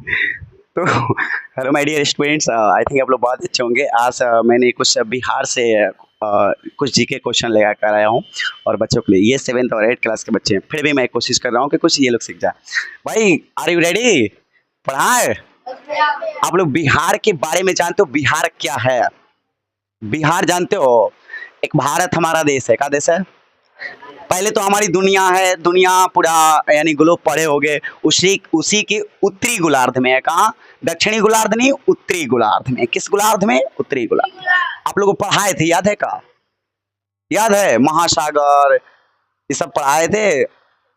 तो hello my dear students, I think आप लोग बहुत अच्छे होंगे। आज मैंने कुछ बिहार से कुछ जीके क्वेश्चन लेकर कर आया हूँ और बच्चों के लिए। ये 7th और 8th क्लास के बच्चे हैं, फिर भी मैं कोशिश कर रहा हूँ कि कुछ ये लोग सीख जाए। भाई आर यू रेडी? पढ़ाए? आप लोग बिहार के बारे में जानते हो? बिहार क्या है? बिहार जानते हो? एक भारत हमारा देश है। क्या देश है? पहले तो हमारी दुनिया है, दुनिया पूरा यानी ग्लोब पड़े हो गए, उसी उसी के उत्तरी गोलार्ध में है। कहाँ? दक्षिणी गोलार्ध नहीं, उत्तरी गोलार्ध में। किस गोलार्ध में? उत्तरी गोलार्ध। आप लोगों को पढ़ाए थे, याद है? का याद है? महासागर ये सब पढ़ाए थे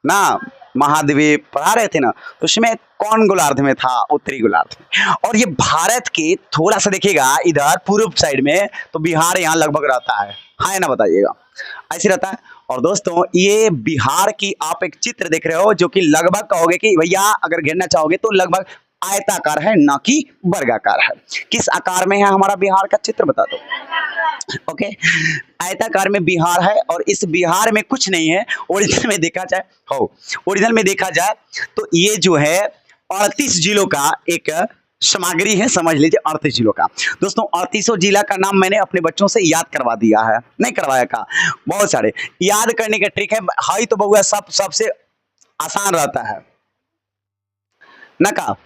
ना, महाद्वीप पढ़ा रहे थे ना। तो उसमें कौन गोलार्ध में था? उत्तरी गोलार्ध में। और ये भारत के थोड़ा सा देखिएगा इधर पूर्व साइड में, तो बिहार यहाँ लगभग रहता है ना? बताइएगा, ऐसे रहता है। और दोस्तों ये बिहार की आप एक चित्र देख रहे हो, जो कि लगभग कहोगे कि भैया अगर घेरना चाहोगे तो लगभग आयताकार है, ना कि वर्गाकार है। किस आकार में है हमारा बिहार का चित्र? बता दो। ओके, आयताकार में बिहार है। और इस बिहार में कुछ नहीं है। ओरिजिनल में देखा जाए ओरिजिनल में देखा जाए तो ये जो है 38 जिलों का एक सामग्री है, समझ लीजिए 38 जिलों का। दोस्तों 38 जिला का नाम मैंने अपने बच्चों से याद करवा दिया है, नहीं करवाया का? बहुत सारे याद करने का ट्रिक है। हाई तो बहुआ सबसे आसान रहता है ना। का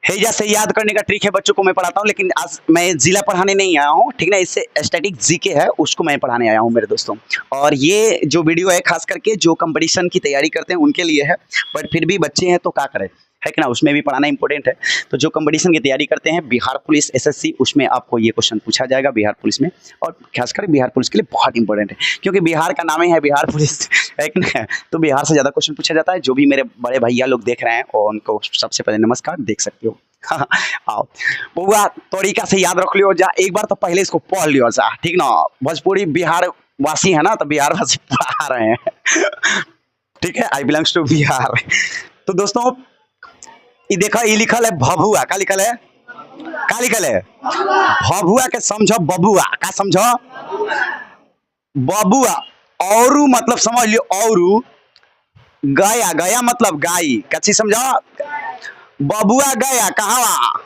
हेजा से याद करने का ट्रिक है, बच्चों को मैं पढ़ाता हूँ। लेकिन आज मैं जिला पढ़ाने नहीं आया हूँ, ठीक ना। इससे स्टैटिक जीके है, उसको मैं पढ़ाने आया हूँ मेरे दोस्तों। और ये जो वीडियो है खास करके जो कंपटीशन की तैयारी करते हैं उनके लिए है। बट फिर भी बच्चे हैं तो क्या करें, है कि ना। उसमें भी पढ़ाना इंपॉर्टेंट है। तो जो कंपटीशन की तैयारी करते हैं, बिहार पुलिस, एसएससी, उसमें आपको ये क्वेश्चन पूछा जाएगा बिहार पुलिस में। और खासकर बिहार पुलिस के लिए बहुत इंपॉर्टेंट है, क्योंकि बिहार का नाम ही है बिहार पुलिस, है कि ना। तो बिहार से ज़्यादा क्वेश्चन पूछा जाता है। जो भी मेरे बड़े भैया लोग देख रहे हैं और उनको सबसे पहले नमस्कार, देख सकते हो। आओ बउआ, तरीका से याद रख लियो जा। एक बार तो पहले इसको पढ़ लियो जा, ठीक ना। भोजपुरी बिहार वासी है ना, तो बिहार वासी पढ़ा रहे हैं, ठीक है। आई बिलोंग्स टू बिहार। तो दोस्तों ये देखा, ये लिखल है भभुआ। का लिखल है? का लिखल है? भभुआ के समझो बबुआ। का समझो? बबुआ। और मतलब समझ लियो, और गया, गया मतलब गाय। कच्ची समझो? बबुआ गया कहाँ?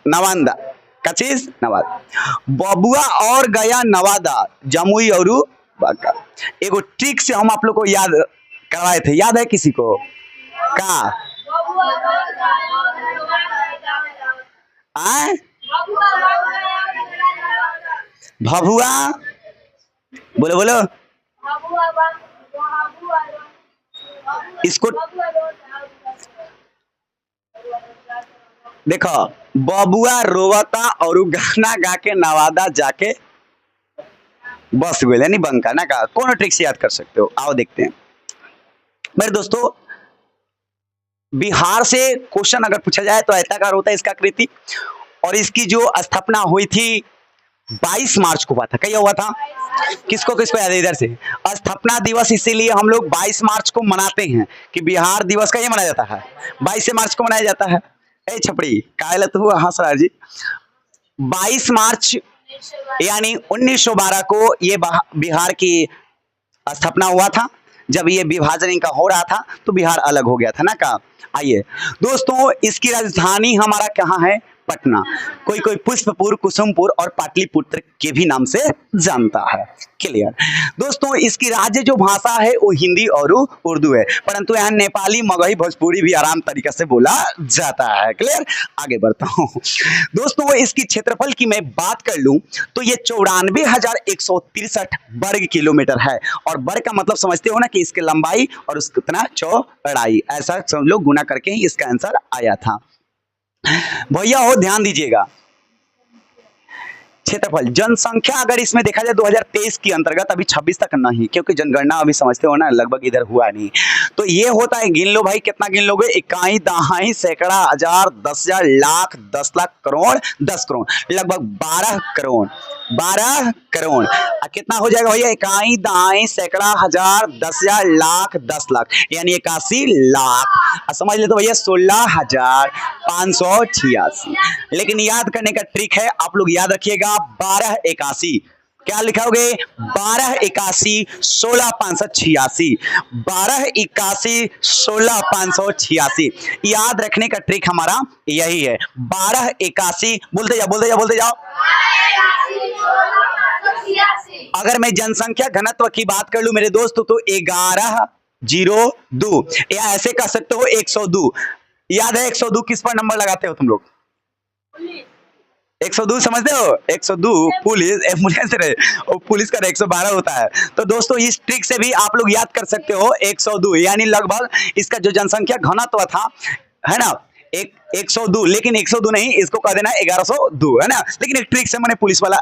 नवादा। कचीज नवादा। बबुआ और गया नवादा, जमुई और बांका। एगो ट्रिक से हम आप लोग को याद करवाए थे, याद है किसी को? का आए? भभुआ, बोलो बोलो इसको। देखो, बबुआ रोवता और गाना गा के नवादा जाके बस गए, यानी बंका ना। का कौन ट्रिक से याद कर सकते हो? आओ देखते हैं मेरे दोस्तों। बिहार से क्वेश्चन अगर पूछा जाए तो आयताकार होता है इसका आकृति। और इसकी जो स्थापना हुई थी 22 मार्च को हुआ था। क्या हुआ था? किसको किसको याद है इधर से? स्थापना दिवस इसीलिए हम लोग 22 मार्च को मनाते हैं कि बिहार दिवस का ये मनाया जाता है, 22 मार्च को मनाया जाता है। ए छपड़ी कायलत हुआ। हाँ सर जी, 22 मार्च यानी 1912 को ये बिहार की स्थापना हुआ था। जब ये विभाजन इनका हो रहा था तो बिहार अलग हो गया था ना। का आइए दोस्तों, इसकी राजधानी हमारा कहाँ है? पटना। कोई कोई पुष्पपुर, कुसुमपुर और पाटलिपुत्र के भी नाम से जानता है। क्लियर दोस्तों। इसकी राज्य जो भाषा है वो हिंदी और उर्दू है, परंतु यहाँ नेपाली, मगही, भोजपुरी भी आराम तरीके से बोला जाता है। क्लियर, आगे बढ़ता हूँ दोस्तों। इसकी क्षेत्रफल की मैं बात कर लूं तो ये 94,163 वर्ग किलोमीटर है। और वर्ग का मतलब समझते हो ना, कि इसकी लंबाई और उसकी कितना चौड़ाई, ऐसा सब लोग गुना करके ही इसका आंसर आया था। भैया हो ध्यान दीजिएगा। क्षेत्रफल, जनसंख्या अगर इसमें देखा जाए 2023 की अंतर्गत, अभी 26 तक नहीं, क्योंकि जनगणना अभी समझते हो ना लगभग इधर हुआ नहीं। तो ये होता है, गिन लो भाई कितना गिन लोगे? इकाई, दहाई, सैकड़ा, हजार, 10,000, लाख, 10 लाख, करोड़, 10 करोड़, लगभग 12 करोड़। 12 करोड़ कितना हो जाएगा भैया? इकाई, दहाई, सैकड़ा, हजार, 10,000, लाख, 10 लाख, यानी 81 लाख। समझ ले तो भैया 16,586। लेकिन याद करने का ट्रिक है, आप लोग याद रखिएगा 1281। क्या लिखोगे? 1281 16 586, 1281 16 586। याद रखने का ट्रिक हमारा यही है, 1281, बोलते जाओ बोलते जाओ बोलते जाओ। अगर मैं जनसंख्या घनत्व की बात कर लूं मेरे दोस्तों तो 1102, या ऐसे कह सकते हो 102। याद है 102 किस पर नंबर लगाते हो तुम लोग? 102 समझते हो? 102 पुलिस, एम्बुलेंस रहे, और पुलिस का 112 होता है। तो दोस्तों इस ट्रिक से भी आप लोग याद कर सकते हो 102, यानी लगभग इसका जो जनसंख्या घनत्व था, है ना, 102, लेकिन 102 नहीं, इसको कह देना 1102, है ना। लेकिन एक ट्रिक से मैंने पुलिस वाला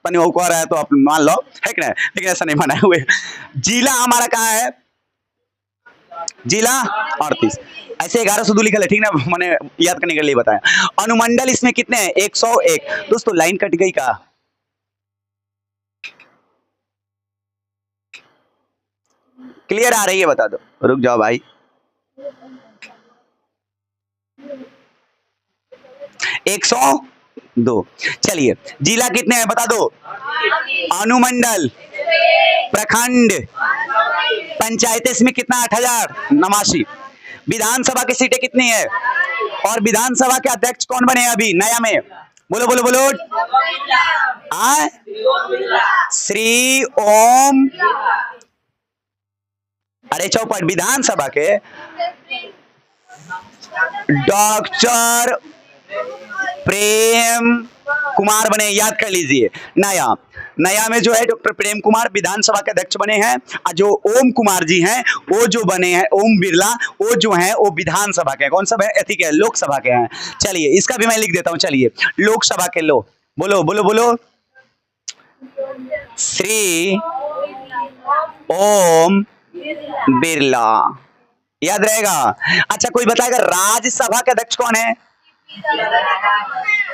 पनी को रहा है तो आप मान लो, है कि नहीं, लेकिन ऐसा नहीं माना हुए। जिला हमारा कहाँ है? जिला 38, ऐसे 1102 लिखा है, ठीक ना, मैंने याद करने के लिए बताया। अनुमंडल इसमें कितने हैं? 101। दोस्तों लाइन कट गई का? क्लियर आ रही है? बता दो, रुक जाओ भाई। 102। चलिए जिला कितने हैं बता दो? अनुमंडल, प्रखंड, पंचायत इसमें कितना? 8089। विधानसभा की सीटें कितनी है? और विधानसभा के अध्यक्ष कौन बने अभी नया में? बोलो बोलो बोलो। श्री ओम, अरे चौपट, विधानसभा के डॉक्टर प्रेम कुमार बने, याद कर लीजिए। नया में जो है डॉक्टर प्रेम कुमार विधानसभा के अध्यक्ष बने हैं, और जो ओम कुमार जी हैं वो जो बने हैं, ओम बिरला, वो जो हैं वो विधानसभा के, कौन सा है? ठीक है, लोकसभा के हैं। चलिए इसका भी मैं लिख देता हूं। चलिए लोकसभा के लो, बोलो बोलो बोलो। श्री ओम बिरला, याद रहेगा। अच्छा कोई बताएगा राज्यसभा के अध्यक्ष कौन है?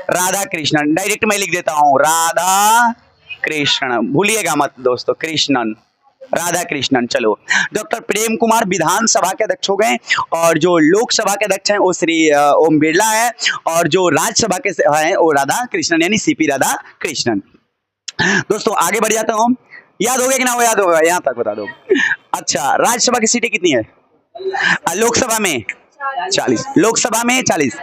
राधा कृष्णन। डायरेक्ट मैं लिख देता हूं, राधा कृष्ण, भूलिएगा मत दोस्तों, कृष्णन, राधा कृष्णन। चलो डॉक्टर प्रेम कुमार विधानसभा के अध्यक्ष हो गए, और जो लोकसभा के अध्यक्ष हैं वो श्री ओम बिरला है, और जो राज्यसभा के हैं वो राधा कृष्णन, यानी सीपी राधा कृष्णन। दोस्तों आगे बढ़ जाता हूं। याद हो गया कि ना? वो याद होगा, यहां तक बता दो। अच्छा राज्यसभा की सीटें कितनी है? लोकसभा में 40, लोकसभा में 40,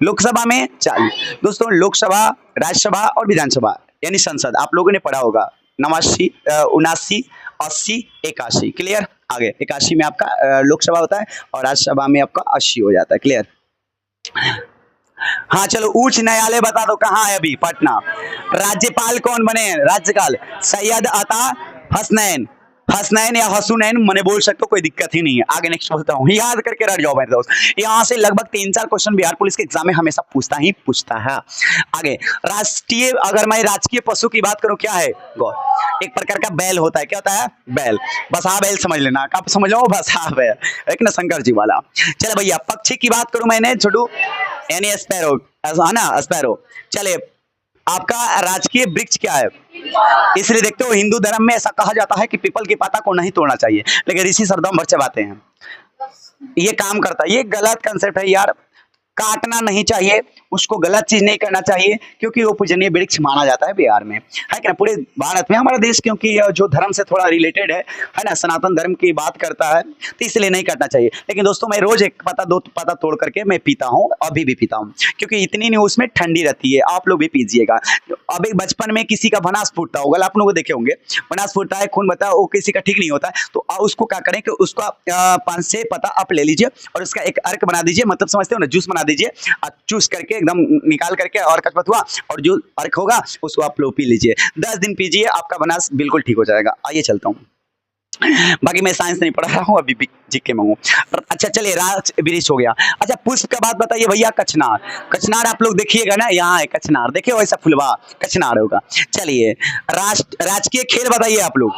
लोकसभा में 40। दोस्तों लोकसभा, राज्यसभा और विधानसभा यानी संसद आप लोगों ने पढ़ा होगा, 89, 79, 80, 81। क्लियर? आगे 81 में आपका लोकसभा होता है और राज्यसभा में आपका 80 हो जाता है। क्लियर? हाँ चलो उच्च न्यायालय बता दो कहाँ है अभी? पटना। राज्यपाल कौन बने हैं? राज्यपाल सैयद अता हसनैन, हसनैन या हसुनैन मैंने बोल सकते हो, कोई दिक्कत ही नहीं है। आगे नेक्स्ट बोलता हूँ, याद करके रह जाओ मेरे दोस्त। यहाँ से लगभग 3-4 क्वेश्चन बिहार पुलिस के एग्जाम में हमेशा पूछता है। आगे राष्ट्रीय, अगर मैं राजकीय पशु की बात करूँ क्या है? गौ, एक प्रकार का बैल होता है। क्या होता है? बैल। बस हाँ बैल समझ लेना, कब समझ लो? बस हाँ बैल, एक ना शंकर जी वाला। चले भैया पक्षी की बात करूं मैंने, छोटू यानी स्पैरो, है ना, स्पैरो। चले आपका राजकीय वृक्ष क्या है? इसलिए देखते हो हिंदू धर्म में ऐसा कहा जाता है कि पीपल की पाता को नहीं तोड़ना चाहिए, लेकिन ऋषि सरदम भर चबाते हैं। ये काम करता है, ये गलत कंसेप्ट है यार। काटना नहीं चाहिए उसको, गलत चीज नहीं करना चाहिए, क्योंकि वो पूजनीय वृक्ष माना जाता है बिहार में, है कि ना, पूरे भारत में। हमारा देश क्योंकि जो धर्म से थोड़ा रिलेटेड है ना, सनातन धर्म की बात करता है, तो इसलिए नहीं काटना चाहिए। लेकिन दोस्तों मैं रोज एक पता दो पता तोड़ करके मैं पीता हूँ, अभी भी पीता हूँ, क्योंकि इतनी नहीं उसमें ठंडी रहती है। आप लोग भी पीजिएगा। अब एक बचपन में किसी का भनास फूटता होगा, आप लोगों को देखे होंगे, भनास फूटता है, खून बता, वो किसी का ठीक नहीं होता है, तो उसको क्या करें कि उसका 5-6 पता आप ले लीजिए और उसका एक अर्क बना दीजिए, मतलब समझते हो ना, जूस बना दीजिए, चूस करके एकदम निकाल करके, और कचपत हुआ, और जो अर्क होगा उसको आप लोग पी लीजिए। 10 दिन पीजिए, आपका बनास बिल्कुल ठीक हो जाएगा। आइए चलता हूँ, बाकी मैं साइंस नहीं पढ़ा रहा हूँ, अभी जीके में हूँ। अच्छा चलिए राज वृक्ष हो गया। अच्छा पुष्प का बात बताइए भैया। कचनार, कचनार आप लोग देखिएगा ना, यहाँ है कचनार, देखिए वैसा फुलवा कचनार होगा। चलिए राजकीय खेल बताइए आप लोग।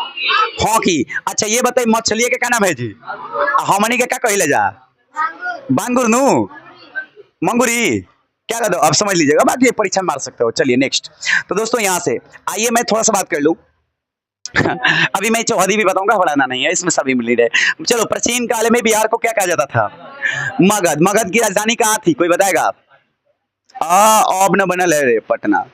हॉकी। अच्छा ये बताइए मछली के क्या नाम है जी? हमनी के क्या कहले जा? बांगुर नु मंगुरी, क्या कर दो आप समझ लीजिएगा, बाकी परीक्षा मार सकते हो। चलिए नेक्स्ट। तो दोस्तों यहाँ से आइए मैं थोड़ा सा बात कर लूँ। अभी मैं चौहदी भी बताऊंगा, बढ़ाना नहीं है, इसमें सभी मिली रहे। चलो प्राचीन काल में बिहार को क्या कहा जाता था? मगध। मगध की राजधानी कहाँ थी? कोई बताएगा? अब न बनल है रे पटना।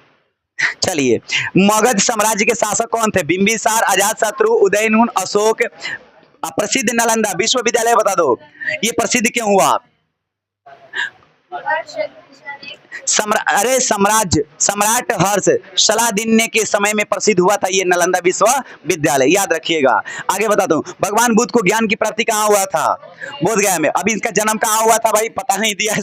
चलिए, मगध साम्राज्य के शासक कौन थे? बिंबिसार, अजातशत्रु, उदयनु, अशोक। प्रसिद्ध नालंदा विश्वविद्यालय बता दो, ये प्रसिद्ध क्यों हुआ? अरे साम्राज्य, सम्राट हर्ष सलाहदीन के समय में प्रसिद्ध हुआ था ये नालंदा विश्वविद्यालय, याद रखिएगा। आगे बताता हूँ, भगवान बुद्ध को ज्ञान की प्राप्ति कहाँ हुआ था? बोध गया में। अभी इसका जन्म कहाँ हुआ था भाई? पता नहीं दिया है।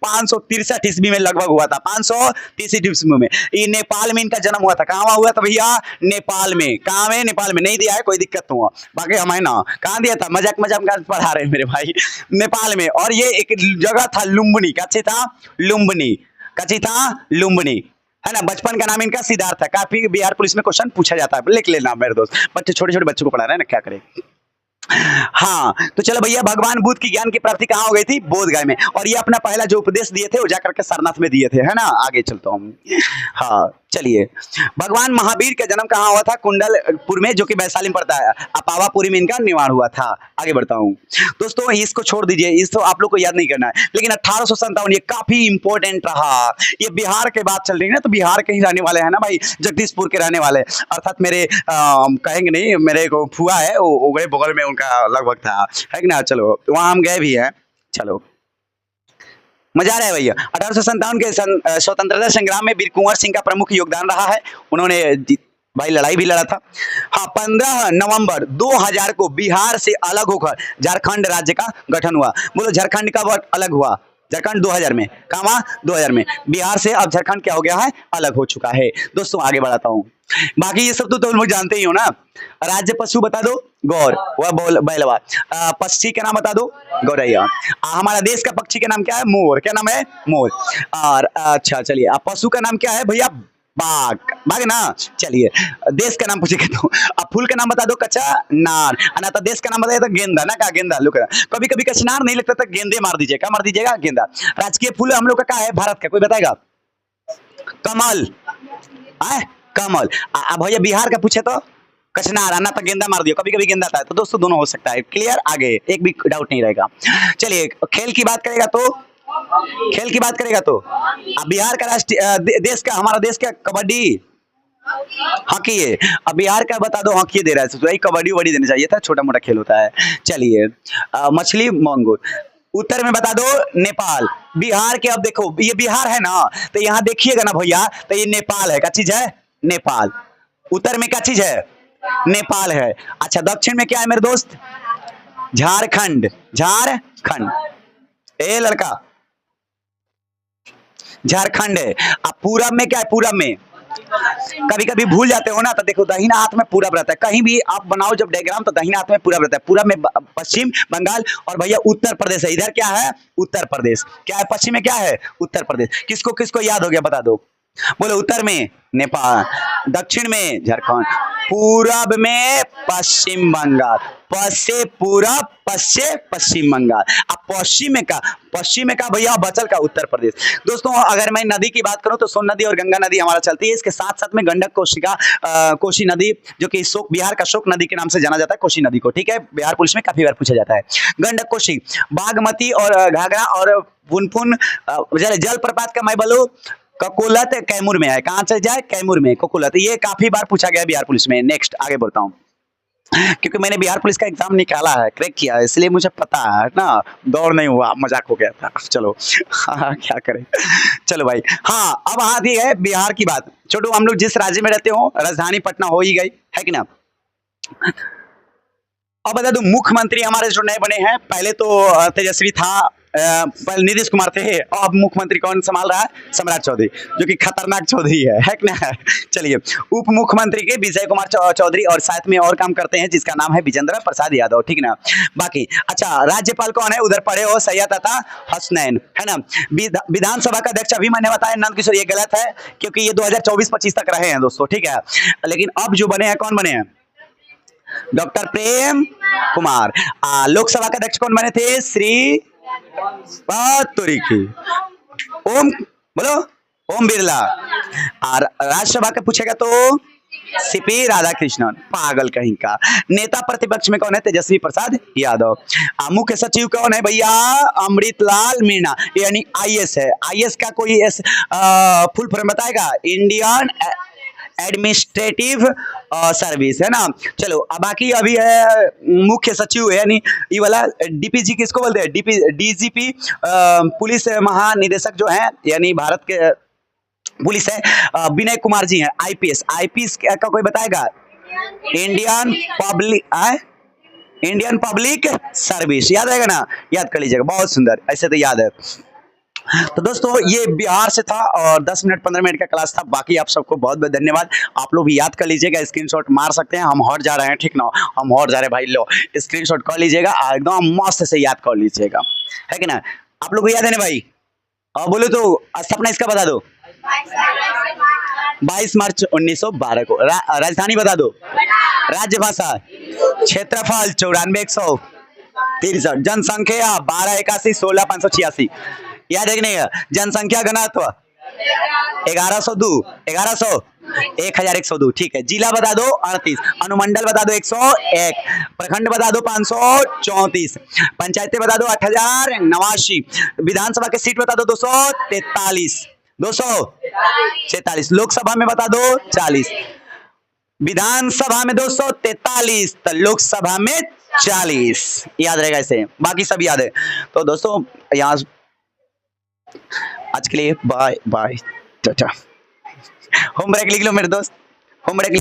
563 ईस्वी में लगभग हुआ था, 563 ईस्वी में। ये नेपाल में इनका जन्म हुआ था। कहाँ हुआ था भैया? नेपाल में। कहाँ में? नेपाल में। नहीं दिया है, कोई दिक्कत नहीं हुआ, बाकी हमें ना कहाँ दिया था, मजाक मजाक का पढ़ा रहे हैं मेरे भाई, नेपाल में। और ये एक जगह था लुम्बिनी, क्या था? लुम्बिनी, कची था? लुम्बिनी, है ना। बचपन का नाम इनका सिद्धार्थ था। काफी बिहार पुलिस में क्वेश्चन पूछा जाता है, लिख लेना मेरे दोस्त। बच्चे छोटे छोटे बच्चों को पढ़ा रहे हैं ना, क्या करें। हाँ, तो चलो भैया, भगवान बुद्ध की ज्ञान की प्राप्ति कहाँ हो गई थी? बोध गया में। और ये अपना पहला जो उपदेश दिए थे वो जाकर के सारनाथ में दिए थे, है ना। आगे चलता हूँ। हाँ चलिए, भगवान महावीर का जन्म कहाँ हुआ था? कुंडलपुर में, जो कि वैशाली में पड़ता है। अपावापुरी में इनका निर्माण हुआ था। आगे बढ़ता हूँ दोस्तों, इसको छोड़ दीजिए, इसको आप लोग को याद नहीं करना है। लेकिन 1857 ये काफी इंपॉर्टेंट रहा। ये बिहार के बात चल रही है ना, तो बिहार के ही रहने वाले हैं ना भाई, जगदीशपुर के रहने वाले, अर्थात मेरे कहेंगे नहीं, मेरे को फुआ है वो गए बगल में, उनका लगभग था, है कि ना। चलो वहां हम गए भी हैं। चलो मजा आ रहा है भैया। 1857 के स्वतंत्रता संग्राम में वीर कुंवर सिंह का प्रमुख योगदान रहा है। उन्होंने भाई लड़ाई भी लड़ा था। हाँ, 15 नवंबर 2000 को बिहार से अलग होकर झारखंड राज्य का गठन हुआ। बोलो झारखंड कब अलग हुआ? झारखंड 2000 में। कहाँ? 2000 में। बिहार से अब झारखंड क्या हो गया है? अलग हो चुका है। दोस्तों आगे बढ़ाता हूँ, बाकी ये सब तो तुम लोग जानते ही हो ना। राज्य पशु बता दो, गौर, वह बोल बैलवा। पक्षी का नाम बता दो, गौरैया। हमारा देश का पक्षी का नाम क्या है? मोर। क्या नाम है? मोर। और अच्छा चलिए, पशु का नाम क्या है भैया? बाघ। बाघ ना। चलिए, देश का नाम पूछेगा तो अब फूल का नाम बता दो, कच्चा नार। ना तो देश का नाम बताइए तो गेंदा ना, का गेंदा। लुक, कभी कभी कचनार नहीं लगता तो गेंदे मार दीजिए। क्या मार दीजिएगा? गेंदा। राजकीय फूल हम लोग का क्या है भारत का? कोई बताएगा? कमल। है कमल। भैया बिहार का पूछे तो कचनार, आना तो गेंदा मार दियो। कभी कभी गेंदा था, तो दोस्तों दोनों हो सकता है। क्लियर? आगे एक भी डाउट नहीं रहेगा। चलिए, खेल की बात करेगा तो, खेल की बात करेगा तो बिहार का राष्ट्रीय देश का, हमारा देश का कबड्डी, हॉकी है। अब बिहार का बता दो, हॉकी दे रहा है, तो कबड्डी वबड्डी देना चाहिए था, छोटा मोटा खेल होता है। चलिए, मछली मंगूर। उत्तर में बता दो, नेपाल। बिहार के, अब देखो ये बिहार है ना, तो यहाँ देखिएगा ना भैया, तो ये नेपाल है। क्या चीज है? नेपाल। उत्तर में क्या चीज है? नेपाल है। अच्छा, दक्षिण में क्या है मेरे दोस्त? झारखंड। झारखंड, ए लड़का, झारखंड है। अब पूरब में क्या है? पूरब में कभी कभी भूल जाते हो ना, तो देखो दाहिना हाथ में पूरब रहता है। कहीं भी आप बनाओ जब डायग्राम, तो दाहिना हाथ में पूरब रहता है। पूरब में पश्चिम बंगाल, और भैया उत्तर प्रदेश है। इधर क्या है? उत्तर प्रदेश। क्या है? पश्चिम में क्या है? उत्तर प्रदेश। किसको किसको याद हो गया बता दो, बोलो। उत्तर में नेपाल, दक्षिण में झारखंड, पूरब में पश्चिम बंगाल, पश्चिम पूरब, पश्चिम पश्चिम बंगाल। अब पश्चिम में का भैया बचल का उत्तर प्रदेश। दोस्तों अगर मैं नदी की बात करूं तो सोन नदी और गंगा नदी हमारा चलती है। इसके साथ साथ में गंडक, कोसी नदी, जो कि बिहार का शोक नदी के नाम से जाना जाता है, कोसी नदी को। ठीक है, बिहार पुलिस में काफी बार पूछा जाता है। गंडक, कोसी, बागमती और घाघरा और पुनपुन जलप्रपात का मैं बोलूं, ककोलत कैमूर में है। कहां से जाए? कैमूर में, ककोलत। ये काफी बार पूछा गया बिहार पुलिस में। नेक्स्ट आगे बढ़ता हूं, क्योंकि मैंने बिहार पुलिस का एग्जाम निकाला है, क्रैक किया है, इसलिए मुझे पता है ना। दौड़ नहीं हुआ, मजाक हो गया था। चलो हाँ, क्या करें। चलो भाई, हाँ अब आती है बिहार की बात। छोटू, हम लोग जिस राज्य में रहते हो, राजधानी पटना हो ही गई है कि ना। अब बता दो, मुख्यमंत्री हमारे जो नए बने हैं, पहले तो तेजस्वी था, पहले नीतीश कुमार थे, अब मुख्यमंत्री कौन संभाल रहा है? सम्राट चौधरी, जो कि खतरनाक चौधरी है कि ना। चलिए, उप मुख्यमंत्री के विजय कुमार चौधरी, और साथ में और काम करते हैं जिसका नाम है विजेंद्र प्रसाद यादव, ठीक ना। बाकी अच्छा, राज्यपाल कौन है? उधर पढ़े हो, सैयद अता हसनैन, है ना। विधानसभा का अध्यक्ष अभी मैंने बताया नंद किशोर, ये गलत है, क्योंकि ये 2024-25 तक रहे हैं दोस्तों, ठीक है। लेकिन अब जो बने हैं, कौन बने हैं? डॉक्टर प्रेम कुमार। लोकसभा का अध्यक्ष कौन बने थे? श्री की ओम, बोलो, ओम बिरला। और राज्यसभा का पूछेगा तो सीपी राधाकृष्णन, पागल कहीं का। नेता प्रतिपक्ष में कौन है? तेजस्वी प्रसाद यादव। मुख्य सचिव कौन है भैया? अमृतलाल मीणा, यानी आईएएस है। आईएएस का कोई फुल फॉर्म बताएगा? इंडियन एडमिनिस्ट्रेटिव सर्विस, है ना। चलो अब बाकी अभी है मुख्य सचिव है, यानी ये वाला डीपीजी किसको बोलते हैं? डीजीपी पुलिस महानिदेशक जो है, यानी भारत के पुलिस है, विनय कुमार जी हैं। आईपीएस, आईपीएस का कोई बताएगा? इंडियन पब्लिक सर्विस, याद रहेगा ना, याद कर लीजिएगा, बहुत सुंदर, ऐसे तो याद है। तो दोस्तों ये बिहार से था और 10 मिनट 15 मिनट का क्लास था। बाकी आप सबको बहुत बहुत धन्यवाद। आप लोग भी याद कर लीजिएगा, स्क्रीनशॉट मार सकते हैं। हम हट जा रहे हैं, ठीक ना, हम हट जा रहे हैं भाई, लो स्क्रीनशॉट कर लीजिएगा, एकदम मस्त से याद कर लीजिएगा, है कि ना। आप लोग को याद है ना भाई? बोलो तो सपना इसका बता दो। 22 मार्च 1912 को। राजधानी बता दो। राज्य भाषा, क्षेत्रफल 94,163, जनसंख्या 1281,16,586, याद है कि नहीं? जनसंख्या घनत्व 1102, 1102, ठीक है। जिला बता दो 38, अनुमंडल बता दो 101, प्रखंड बता दो 534, पंचायतें बता दो 8089, विधानसभा के सीट बता दो 243, 246, लोकसभा में बता दो 40, विधानसभा में 243, तो लोकसभा में 40, याद रहेगा इसे, बाकी सब याद है। तो दोस्तों यहाँ आज के लिए बाय बाय, टाटा। होमवर्क लिख लो मेरे दोस्त, होमवर्क।